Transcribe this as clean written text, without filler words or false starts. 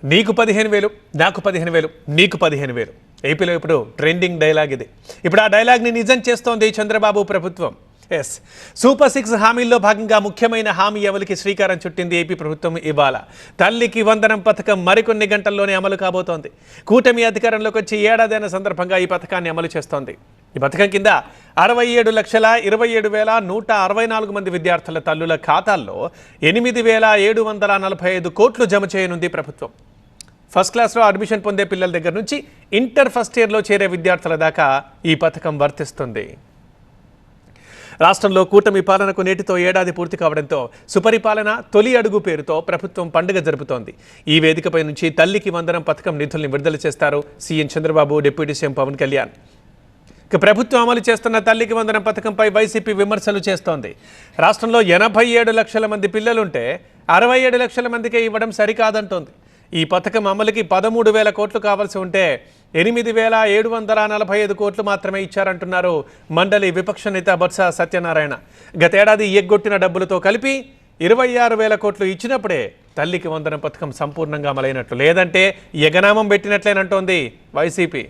నీకు 15,000 నాకు 15,000 నీకు 15,000 ఏపీలో ఇప్పుడు ట్రెండింగ్ డైలాగ్ ఇది. ఇప్పుడు ఆ డైలాగ్ని నిజం చేస్తోంది చంద్రబాబు ప్రభుత్వం. ఎస్, సూపర్ 6 హామీల్లో భాగంగా ముఖ్యమైన హామీ ఎవరికి శ్రీకారం చుట్టింది ఏపీ ప్రభుత్వం. ఇవాళ తల్లికి వందనం పథకం మరికొన్ని గంటల్లోనే అమలు కాబోతోంది. కూటమి అధికారంలోకి వచ్చి ఏడాదైన సందర్భంగా ఈ పథకాన్ని అమలు చేస్తోంది. ఈ పథకం కింద 67,27,164 మంది విద్యార్థుల తల్లుల ఖాతాల్లో 8,745 కోట్లు జమ చేయనుంది ప్రభుత్వం. ఫస్ట్ క్లాస్లో అడ్మిషన్ పొందే పిల్లల దగ్గర నుంచి ఇంటర్ ఫస్ట్ ఇయర్లో చేరే విద్యార్థుల దాకా ఈ పథకం వర్తిస్తుంది. రాష్ట్రంలో కూటమి పాలనకు నేటితో ఏడాది పూర్తి కావడంతో సుపరిపాలన తొలి అడుగు పేరుతో ప్రభుత్వం పండుగ జరుపుతోంది. ఈ వేదికపై నుంచి తల్లికి వందనం పథకం నిధుల్ని విడుదల చేస్తారు CM Chandrababu, deputy CM Pawan Kalyan. ప్రభుత్వం అమలు చేస్తున్న తల్లికి వందనం పథకంపై వైసీపీ విమర్శలు చేస్తోంది. రాష్ట్రంలో 87 లక్షల మంది పిల్లలుంటే 67 లక్షల మందికే ఇవ్వడం సరికాదంటోంది. ఈ పథకం అమలుకి 13,000 కోట్లు కావాల్సి ఉంటే 8,745 కోట్లు మాత్రమే ఇచ్చారంటున్నారు మండలి విపక్ష నేత బొత్స సత్యనారాయణ. గతేడాది ఎగ్గొట్టిన డబ్బులతో కలిపి 26,000 కోట్లు ఇచ్చినప్పుడే తల్లికి వందనం పథకం సంపూర్ణంగా అమలైనట్లు, లేదంటే ఎగనామం పెట్టినట్లేనంటోంది వైసీపీ.